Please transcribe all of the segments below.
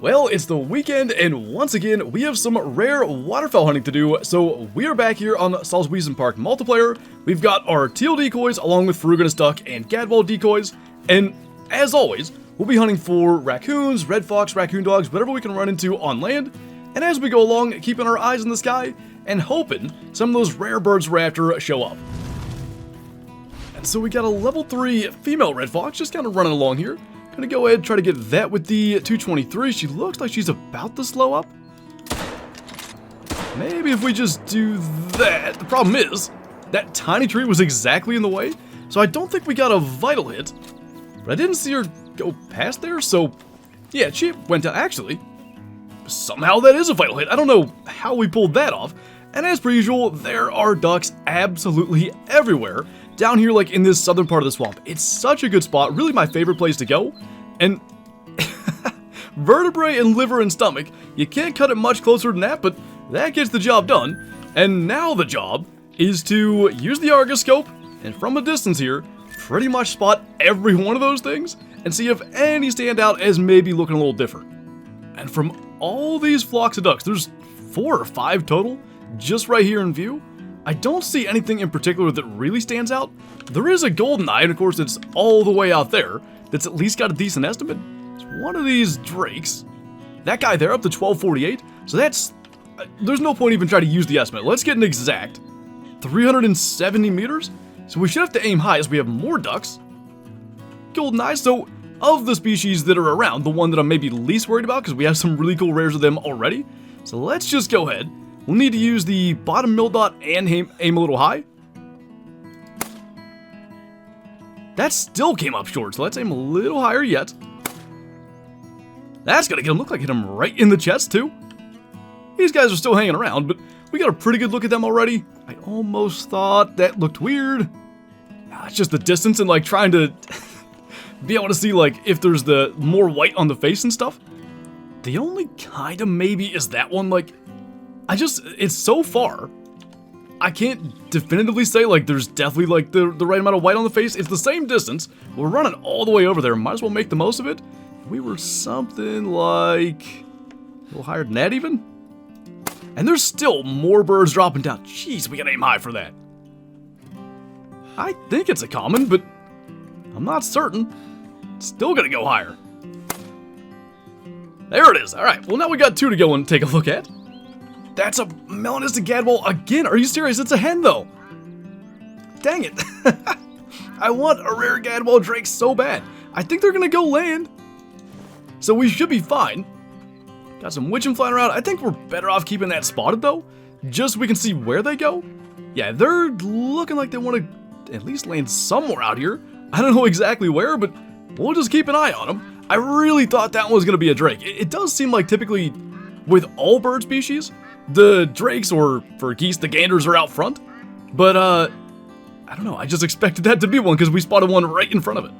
Well, it's the weekend, and once again, we have some rare waterfowl hunting to do, so we are back here on Salzwiesen Park multiplayer. We've got our teal decoys, along with Ferruginous duck and Gadwall decoys, and as always, we'll be hunting for raccoons, red fox, raccoon dogs, whatever we can run into on land, and as we go along, keeping our eyes in the sky, and hoping some of those rare birds we're after show up. And so we got a level 3 female red fox just kind of running along here. Gonna go ahead and try to get that with the 223. She looks like she's about to slow up. Maybe if we just do that. The problem is, that tiny tree was exactly in the way, so I don't think we got a vital hit. But I didn't see her go past there, so yeah, she went down. Actually, somehow that is a vital hit. I don't know how we pulled that off. And as per usual, there are ducks absolutely everywhere down here, like in this southern part of the swamp. It's such a good spot, really my favorite place to go. And vertebrae and liver and stomach, you can't cut it much closer than that, but that gets the job done. And now the job is to use the Argus scope, and from a distance here, pretty much spot every one of those things, and see if any stand out as maybe looking a little different. And from all these flocks of ducks, there's 4 or 5 total, just right here in view. I don't see anything in particular that really stands out. There is a goldeneye, and of course it's all the way out there, that's at least got a decent estimate. It's one of these drakes. That guy there up to 1248, so that's... there's no point even trying to use the estimate. Let's get an exact 370 meters. So we should have to aim high as we have more ducks. Goldeneye, so of the species that are around, the one that I'm maybe least worried about, because we have some really cool rares of them already. So let's just go ahead. We'll need to use the bottom mill dot and aim a little high. That still came up short, so let's aim a little higher yet. That's gonna get him, look like hit him right in the chest too. These guys are still hanging around, but we got a pretty good look at them already. I almost thought that looked weird. It's just the distance and like trying to be able to see like if there's the more white on the face and stuff. The only kind of maybe is that one, like, it's so far, I can't definitively say, like, there's definitely, like, the right amount of white on the face. It's the same distance. We're running all the way over there. Might as well make the most of it. We were something like a little higher than that even. And there's still more birds dropping down. Jeez, we gotta aim high for that. I think it's a common, but I'm not certain. Still gonna go higher. There it is. All right, well, now we got 2 to go and take a look at. That's a melanistic Gadwall again. Are you serious? It's a hen, though. Dang it. I want a rare Gadwall drake so bad. I think they're going to go land. So we should be fine. Got some witching flying around. I think we're better off keeping that spotted, though, just so we can see where they go. Yeah, they're looking like they want to at least land somewhere out here. I don't know exactly where, but we'll just keep an eye on them. I really thought that one was going to be a drake. It does seem like typically with all bird species, the drakes, or for geese, the ganders are out front. But, I don't know, I just expected that to be one because we spotted one right in front of it.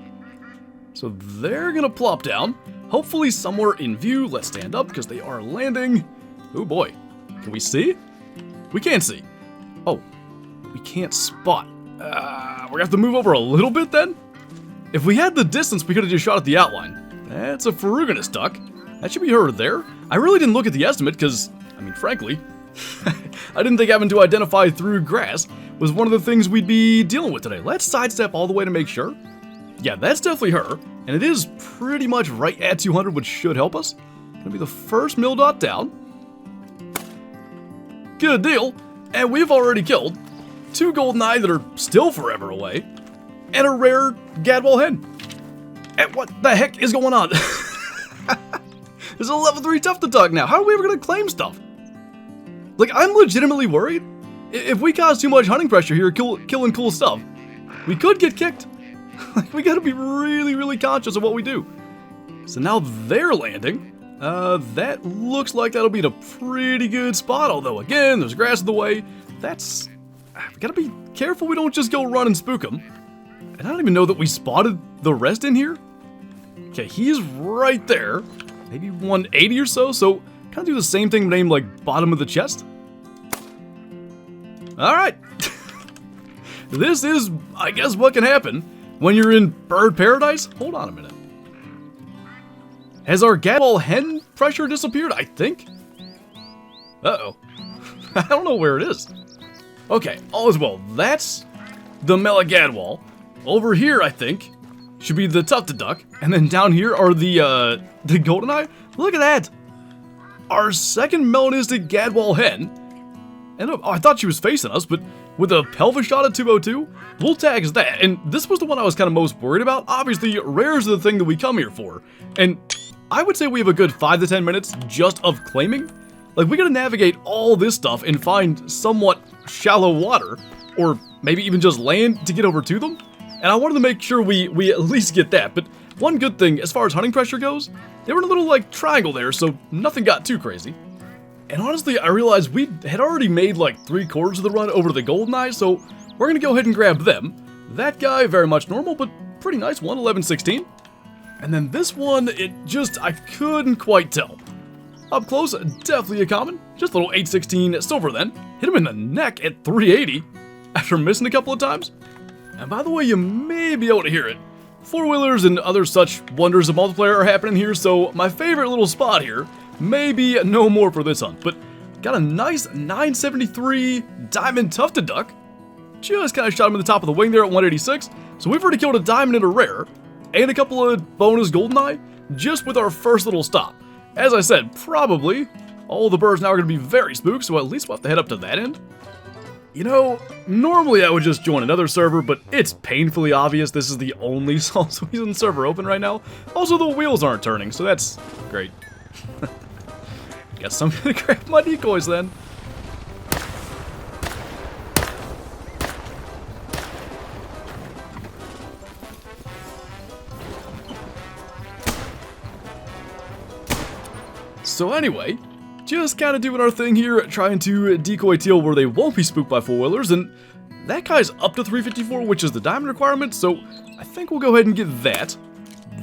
So they're gonna plop down, hopefully somewhere in view. Let's stand up because they are landing. Oh boy, can we see? We can't see. Oh, we can't spot. We're gonna have to move over a little bit then? If we had the distance, we could have just shot at the outline. That's a Ferruginous duck. That should be her there. I really didn't look at the estimate because, I mean, frankly, I didn't think having to identify through grass was one of the things we'd be dealing with today. Let's sidestep all the way to make sure. Yeah, that's definitely her, and it is pretty much right at 200, which should help us. Gonna be the first mill dot down. Good deal, and we've already killed 2 goldeneye that are still forever away, and a rare Gadwall hen. And what the heck is going on? There's a level 3 Tufted duck now. How are we ever gonna claim stuff? Like, I'm legitimately worried. If we cause too much hunting pressure here, killing cool stuff, we could get kicked. Like, we gotta be really, really conscious of what we do. So now they're landing. That looks like that'll be in a pretty good spot, although again, there's grass in the way. We gotta be careful we don't just go run and spook them. And I don't even know that we spotted the rest in here. Okay, he's right there. Maybe 180 or so, so kind of do the same thing, name like bottom of the chest. All right. This is, I guess, what can happen when you're in bird paradise. Hold on a minute. Has our Gadwall hen pressure disappeared, I think. Uh-oh. I don't know where it is. Okay, all is well. That's the Mela Gadwall. Over here, I think, should be the Tufted duck. And then down here are the goldeneye. Look at that. Our second melanistic Gadwall hen. And oh, I thought she was facing us, but with a pelvis shot at 202, we'll tag as that. And this was the one I was kind of most worried about. Obviously, rares are the thing that we come here for. And I would say we have a good 5 to 10 minutes just of claiming. Like, we gotta navigate all this stuff and find somewhat shallow water, or maybe even just land to get over to them. And I wanted to make sure we at least get that. But one good thing, as far as hunting pressure goes, they were in a little, like, triangle there, so nothing got too crazy. And honestly, I realized we had already made like 3/4 of the run over to the goldeneye, so we're gonna go ahead and grab them. That guy, very much normal, but pretty nice, 11116. And then this one, I couldn't quite tell. Up close, definitely a common, just a little 816 silver then. Hit him in the neck at 380 after missing a couple of times. And by the way, you may be able to hear it. Four-wheelers and other such wonders of multiplayer are happening here, so my favorite little spot here, maybe no more for this hunt, but got a nice 973 diamond tufted duck. Just kind of shot him in the top of the wing there at 186. So we've already killed a diamond and a rare, and a couple of bonus goldeneye, just with our first little stop. As I said, probably all the birds now are going to be very spooked, so at least we'll have to head up to that end. You know, normally I would just join another server, but it's painfully obvious this is the only Salzwiesen server open right now. Also, the wheels aren't turning, so that's great. Guess I'm gonna grab my decoys then. So anyway, just kind of doing our thing here, trying to decoy teal where they won't be spooked by four-wheelers, and that guy's up to 354, which is the diamond requirement, so I think we'll go ahead and get that.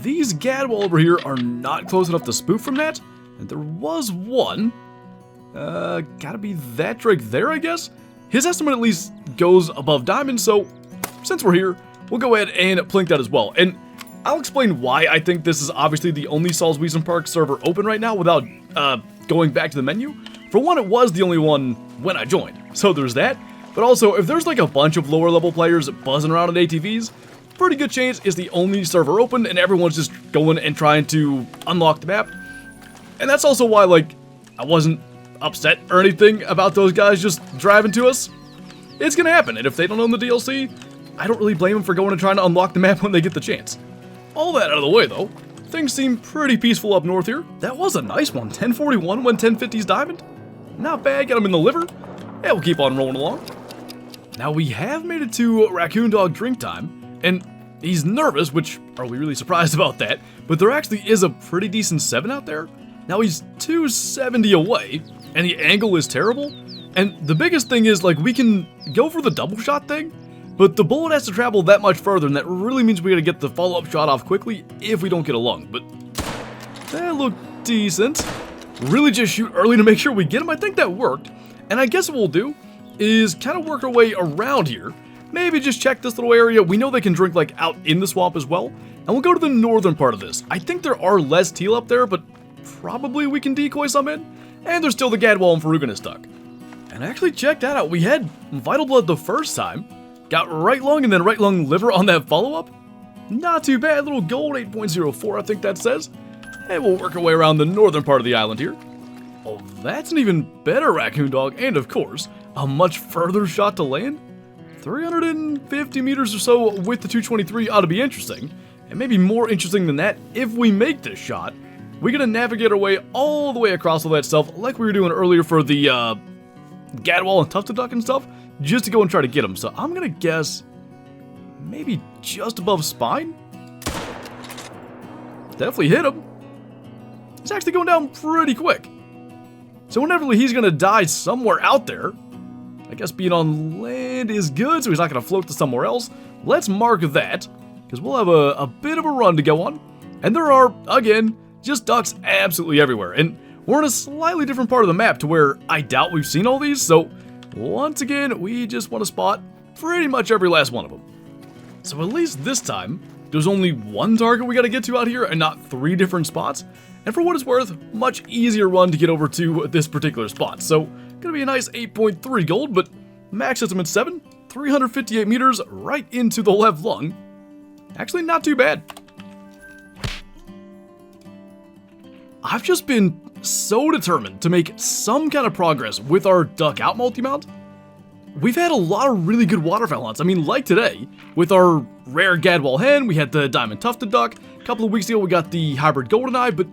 These Gadwall over here are not close enough to spook from that. And there was one. Gotta be that Drake there, I guess? His estimate at least goes above diamond, so since we're here, we'll go ahead and plink that as well. And I'll explain why I think this is obviously the only Salzwiesen Park server open right now without going back to the menu. For one, it was the only one when I joined, so there's that. But also, if there's like a bunch of lower level players buzzing around on ATVs, pretty good chance it's the only server open and everyone's just going and trying to unlock the map. And that's also why, like, I wasn't upset or anything about those guys just driving to us. It's gonna happen, and if they don't own the DLC, I don't really blame them for going and trying to unlock the map when they get the chance. All that out of the way, though, things seem pretty peaceful up north here. That was a nice one, 1041 when 1050's diamond. Not bad, got him in the liver. Yeah, we'll keep on rolling along. Now, we have made it to Raccoon Dog drink time, and he's nervous, which, are we really surprised about that? But there actually is a pretty decent 7 out there. Now he's 270 away, and the angle is terrible. And the biggest thing is, like, we can go for the double shot thing, but the bullet has to travel that much further, and that really means we gotta get the follow-up shot off quickly if we don't get a lung. But that looked decent. Really just shoot early to make sure we get him. I think that worked. And I guess what we'll do is kind of work our way around here. Maybe just check this little area. We know they can drink, like, out in the swamp as well. And we'll go to the northern part of this. I think there are less teal up there, but probably we can decoy some in. And there's still the Gadwall and Farugan stuck. And actually, check that out. We had Vital Blood the first time. Got right lung and then right lung liver on that follow-up. Not too bad. Little gold, 8.04, I think that says. And we'll work our way around the northern part of the island here. Oh, that's an even better Raccoon Dog. And of course, a much further shot to land. 350 meters or so with the 223 ought to be interesting. And maybe more interesting than that, if we make this shot, we're going to navigate our way all the way across all that stuff like we were doing earlier for the Gadwall and Tufted Duck and stuff, just to go and try to get them. So I'm going to guess maybe just above spine. Definitely hit him. It's actually going down pretty quick. So inevitably he's going to die somewhere out there. I guess being on land is good, so he's not going to float to somewhere else. Let's mark that, because we'll have a bit of a run to go on. And there are, again, just ducks absolutely everywhere. And we're in a slightly different part of the map to where I doubt we've seen all these. So once again, we just want to spot pretty much every last one of them. So at least this time, there's only one target we got to get to out here and not 3 different spots. And for what it's worth, much easier run to get over to this particular spot. So, gonna be a nice 8.3 gold, but max hits him at 7, 358 meters right into the left lung. Actually, not too bad. I've just been so determined to make some kind of progress with our duck out multi-mount. We've had a lot of really good waterfowl hunts. I mean, like today, with our rare Gadwall hen, we had the diamond tufted duck. A couple of weeks ago, we got the hybrid goldeneye, but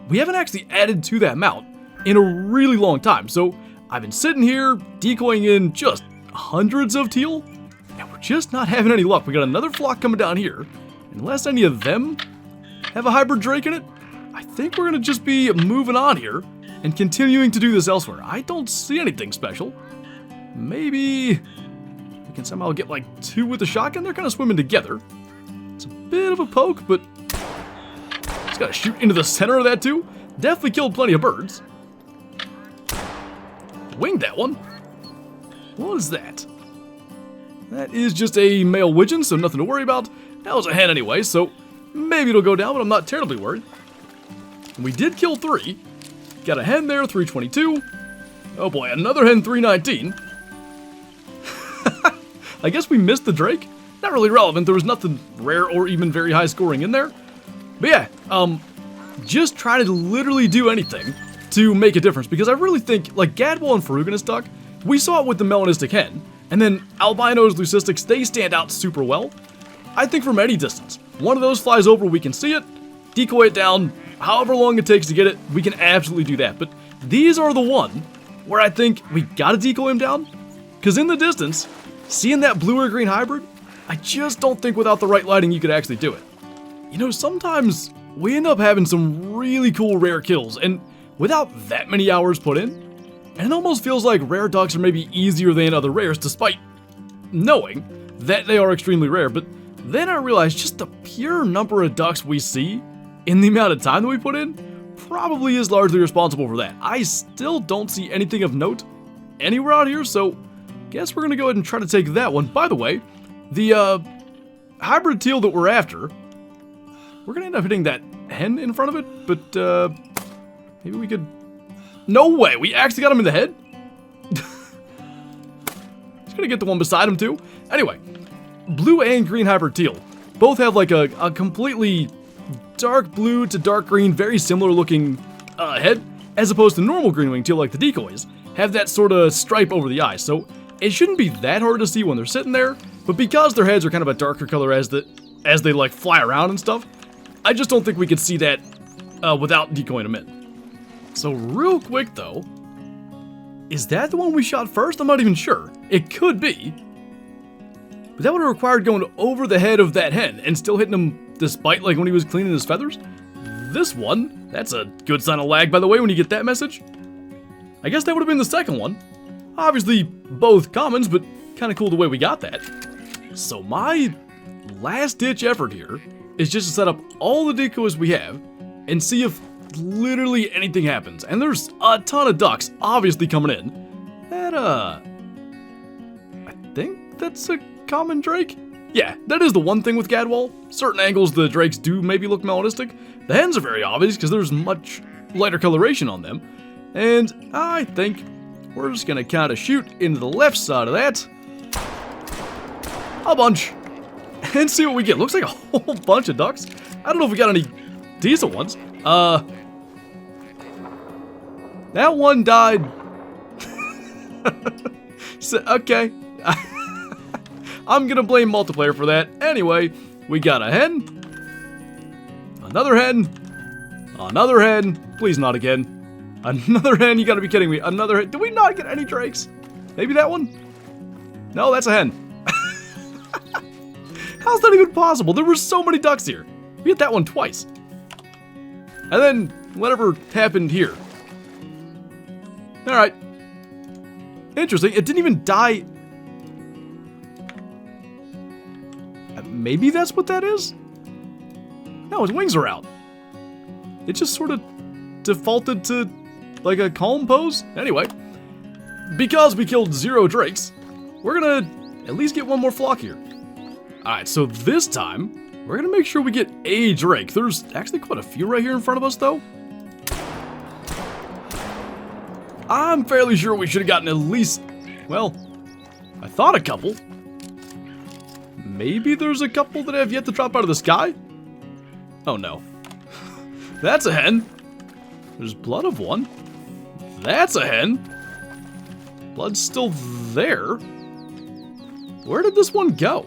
we haven't actually added to that mount in a really long time. So I've been sitting here decoying in just hundreds of teal, and we're just not having any luck. We got another flock coming down here. Unless any of them have a hybrid drake in it, I think we're gonna just be moving on here and continuing to do this elsewhere. I don't see anything special. Maybe we can somehow get like 2 with the shotgun. They're kind of swimming together. It's a bit of a poke, but just gotta shoot into the center of that too. Definitely killed plenty of birds. Winged that one. What is that? That is just a male widgeon, so nothing to worry about. That was a hen anyway, so maybe it'll go down, but I'm not terribly worried. We did kill 3. Got a hen there, 322. Oh boy, another hen, 319. I guess we missed the drake. Not really relevant. There was nothing rare or even very high scoring in there. But yeah, just try to literally do anything to make a difference, because I really think, like Gadwall and Ferruginous duck, we saw it with the melanistic hen, and then albinos, leucistics, they stand out super well. I think from any distance, one of those flies over, we can see it, decoy it down, however long it takes to get it, we can absolutely do that. But these are the one where I think we gotta decoy him down, because in the distance, seeing that blue or green hybrid, I just don't think without the right lighting you could actually do it. You know, sometimes we end up having some really cool rare kills, and without that many hours put in, and it almost feels like rare ducks are maybe easier than other rares, despite knowing that they are extremely rare. But then I realized just the pure number of ducks we see in the amount of time that we put in probably is largely responsible for that. I still don't see anything of note anywhere out here, so guess we're gonna go ahead and try to take that one. By the way, the hybrid teal that we're after, we're gonna end up hitting that hen in front of it, but maybe we could... No way, we actually got him in the head? He's gonna get the one beside him too. Anyway, blue and green hybrid teal both have like a completely dark blue to dark green, very similar looking head, as opposed to normal green wing teal like the decoys have that sort of stripe over the eyes. So it shouldn't be that hard to see when they're sitting there, but because their heads are kind of a darker color as they like fly around and stuff, I just don't think we could see that without decoying them in. So real quick though, is that the one we shot first? I'm not even sure. It could be. But that would have required going over the head of that hen and still hitting him despite like when he was cleaning his feathers. This one, that's a good sign of lag by the way when you get that message. I guess that would have been the second one. Obviously both commons, but kind of cool the way we got that. So my last ditch effort here is just to set up all the decoys we have and see if literally anything happens. And there's a ton of ducks obviously coming in. That I think that's a common drake. Yeah, that is the one thing with Gadwall. Certain angles the drakes do maybe look melanistic. The hens are very obvious because there's much lighter coloration on them. And I think we're just gonna kind of shoot into the left side of that a bunch and see what we get. Looks like a whole bunch of ducks. I don't know if we got any decent ones. That one died. So, okay. I'm gonna blame multiplayer for that. Anyway, we got a hen. Another hen. Another hen. Please not again. Another hen. You gotta be kidding me. Another hen. Did we not get any drakes? Maybe that one? No, that's a hen. How's that even possible? There were so many ducks here. We hit that one twice. And then whatever happened here. Alright. Interesting. It didn't even die. Maybe that's what that is? No, his wings are out. It just sort of defaulted to like a calm pose. Anyway, because we killed 0 drakes, we're gonna at least get one more flock here. Alright, so this time, we're gonna make sure we get a drake. There's actually quite a few right here in front of us though. I'm fairly sure we should have gotten at least, well, I thought a couple. Maybe there's a couple that have yet to drop out of the sky? Oh no. That's a hen. There's blood of one. That's a hen. Blood's still there. Where did this one go?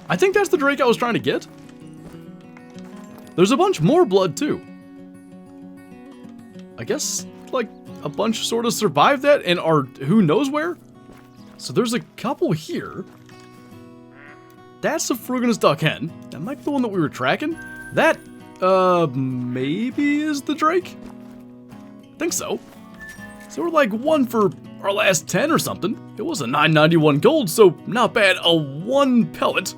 I think that's the Drake I was trying to get. There's a bunch more blood too. I guess, like, a bunch sort of survived that and are who knows where? So there's a couple here. That's a Fruginous duck hen. That might be the one that we were tracking. That, maybe is the Drake? I think so. So we're like 1 for our last 10 or something. It was a 991 gold, so not bad. A 1 pellet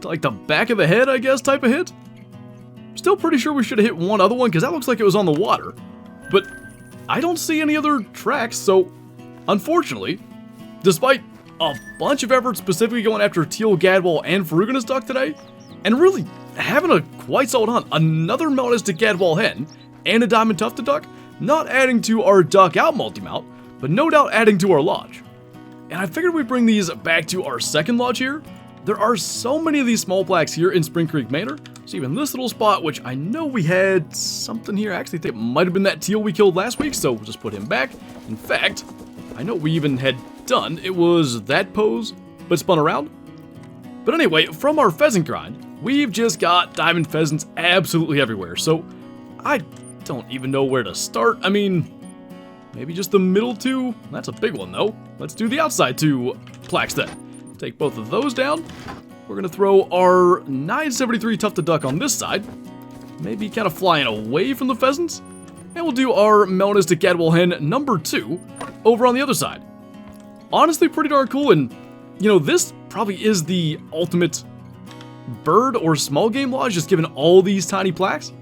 to like the back of the head, I guess, type of hit. Still pretty sure we should have hit one other one because that looks like it was on the water. But I don't see any other tracks, so unfortunately, despite a bunch of effort specifically going after teal, Gadwall, and Fruginous duck today, and really having a quite solid hunt, another melanistic Gadwall hen, and a diamond tufted duck, not adding to our duck out multi-mount, but no doubt adding to our lodge. And I figured we'd bring these back to our second lodge here. There are so many of these small blacks here in Spring Creek Manor, so even this little spot, which I know we had something here, I actually think it might have been that teal we killed last week, so we'll just put him back. In fact, I know we even had done, it was that pose, but spun around. But anyway, from our pheasant grind, we've just got diamond pheasants absolutely everywhere, so I don't even know where to start. I mean, maybe just the middle two? That's a big one though. Let's do the outside two plaques then. Take both of those down. We're gonna throw our 973 tufted duck on this side. Maybe kind of flying away from the pheasants. And we'll do our melanistic Gadwall hen number 2 over on the other side. Honestly, pretty darn cool, and you know, this probably is the ultimate bird or small game lodge, just given all these tiny plaques.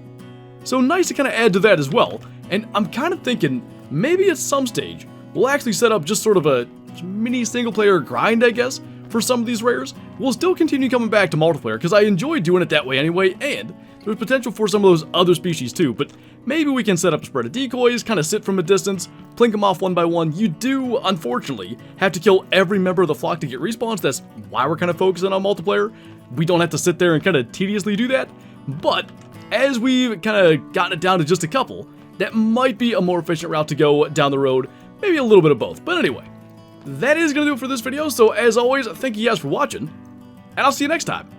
So nice to kind of add to that as well. And I'm kind of thinking maybe at some stage we'll actually set up just sort of a mini single player grind, I guess, for some of these rares. We'll still continue coming back to multiplayer because I enjoy doing it that way anyway, and there's potential for some of those other species too, but maybe we can set up a spread of decoys, kind of sit from a distance, plink them off one by one. You do, unfortunately, have to kill every member of the flock to get respawns. That's why we're kind of focusing on multiplayer. We don't have to sit there and kind of tediously do that, but as we've kind of gotten it down to just a couple, that might be a more efficient route to go down the road, maybe a little bit of both. But anyway, that is going to do it for this video, so as always, thank you guys for watching, and I'll see you next time.